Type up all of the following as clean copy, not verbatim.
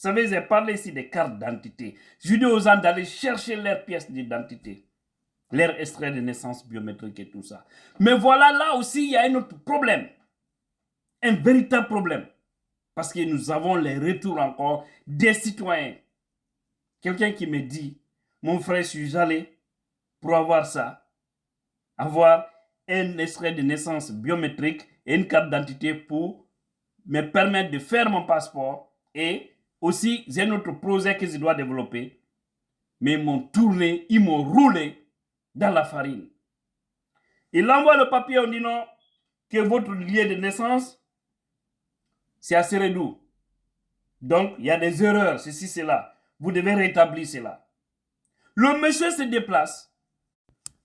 savez, j'ai parlé ici des cartes d'identité. Je dis aux gens d'aller chercher leurs pièces d'identité, leurs extraits de naissance biométrique et tout ça. Mais voilà, là aussi, il y a un autre problème. Un véritable problème. Parce que nous avons les retours encore des citoyens. Quelqu'un qui me dit, mon frère, je suis allé pour avoir ça, avoir un extrait de naissance biométrique et une carte d'identité pour me permettre de faire mon passeport. Et aussi, j'ai un autre projet que je dois développer. Mais ils m'ont tourné, ils m'ont roulé dans la farine. Il envoie le papier, on dit non, que votre lieu de naissance, c'est à Seredou. Donc, il y a des erreurs, ceci, cela. Vous devez rétablir cela. Le monsieur se déplace.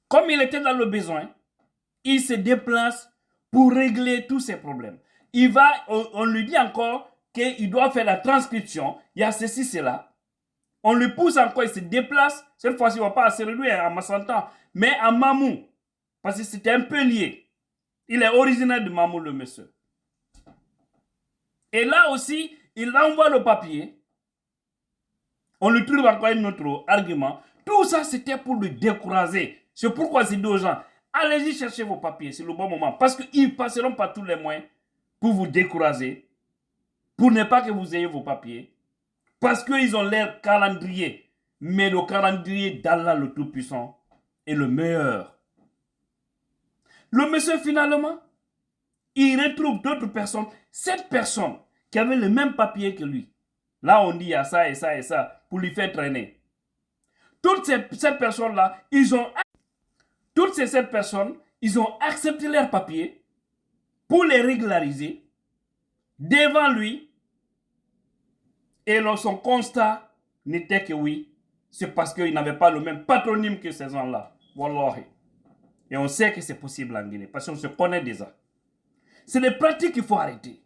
Comme il était dans le besoin, il se déplace pour régler tous ces problèmes. Il va, on lui dit encore qu'il doit faire la transcription. Il y a ceci, cela. On le pousse encore, il se déplace. Cette fois-ci, il ne va pas à Seredou, à Massantan, mais à Mamou. Parce que c'était un peu lié. Il est originaire de Mamou, le monsieur. Et là aussi, il envoie le papier. On lui trouve encore un autre argument. Tout ça, c'était pour le décourager. C'est pourquoi j'ai dit aux gens, allez-y chercher vos papiers, c'est le bon moment. Parce qu'ils passeront par tous les moyens pour vous décourager, pour ne pas que vous ayez vos papiers. Parce qu'ils ont leur calendrier. Mais le calendrier d'Allah le Tout-Puissant est le meilleur. Le monsieur, finalement, il retrouve d'autres personnes, 7 personnes qui avaient le même papier que lui. Là, on dit il y a ça et ça et ça pour lui faire traîner. Toutes ces personnes-là, toutes ces 7 personnes, ils ont accepté leurs papiers pour les régulariser devant lui. Et son constat n'était que oui, c'est parce qu'ils n'avaient pas le même patronyme que ces gens-là. Wallahi. Et on sait que c'est possible en Guinée, parce qu'on se connaît déjà. C'est des pratiques qu'il faut arrêter.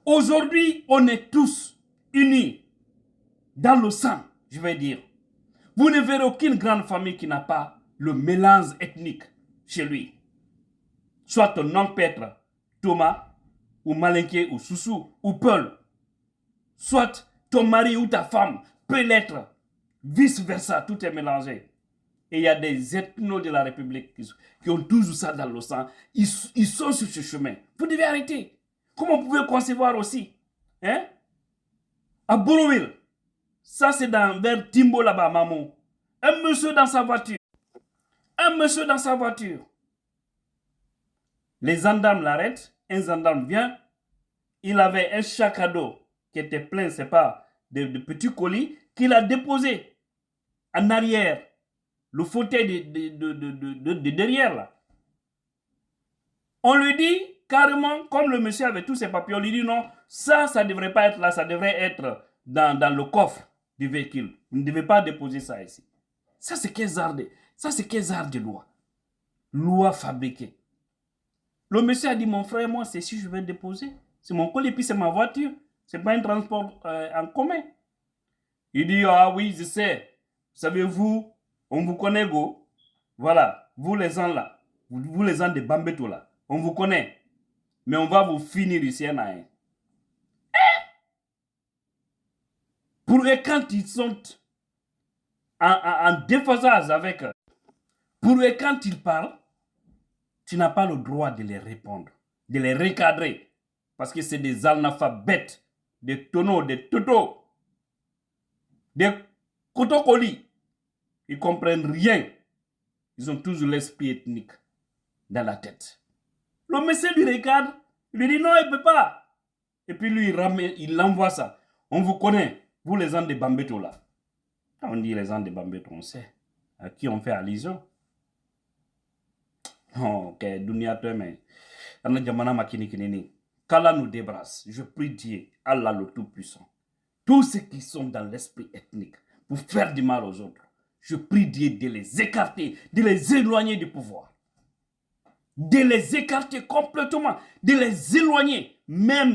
Aujourd'hui, on est tous unis dans le sang, je vais dire. Vous ne verrez aucune grande famille qui n'a pas le mélange ethnique chez lui. Soit ton nom peut être Thomas, ou Malinké, ou Soussou, ou Peul. Soit ton mari ou ta femme peut l'être. Vice-versa, tout est mélangé. Et il y a des ethnos de la République qui ont toujours ça dans le sang. Ils sont sur ce chemin. Vous devez arrêter. Comment vous pouvez concevoir aussi, hein? À Boroville, ça c'est vers Timbo là-bas, maman. Un monsieur dans sa voiture. Un monsieur dans sa voiture. Les gendarmes l'arrêtent. Un gendarme vient. Il avait un sac à dos qui était plein, c'est pas de petits colis, qu'il a déposé en arrière. Le fauteuil de derrière là. On lui dit carrément, comme le monsieur avait tous ses papiers, on lui dit non, ça ne devrait pas être là, ça devrait être dans le coffre du véhicule. Vous ne devez pas déposer ça ici. Ça c'est 15 arts de loi. Loi fabriquée. Le monsieur a dit, mon frère, moi, c'est si je vais déposer. C'est mon colis, puis c'est ma voiture. Ce n'est pas un transport en commun. Il dit, ah oui, je sais. Savez-vous, on vous connaît, go. Voilà, vous les gens là, vous les gens de Bambeto là, on vous connaît. Mais on va vous finir ici un à un. Pour eux, quand ils sont en déphasage avec eux, pour eux, quand ils parlent, tu n'as pas le droit de les répondre, de les recadrer. Parce que c'est des analphabètes, des tonneaux, des totos, des cotocolis. Ils ne comprennent rien. Ils ont toujours l'esprit ethnique dans la tête. Le monsieur lui regarde, il lui dit non, il ne peut pas. Et puis lui, il envoie ça. On vous connaît, vous les gens de Bambeto là. Quand on dit les gens de Bambeto, on sait à qui on fait allusion. Oh, ok, Dunia mais qu'Allah nous débrasse. Je prie Dieu, Allah le Tout-Puissant. Tous ceux qui sont dans l'esprit ethnique pour faire du mal aux autres, je prie Dieu de les écarter, de les éloigner du pouvoir. De les écarter complètement, de les éloigner, même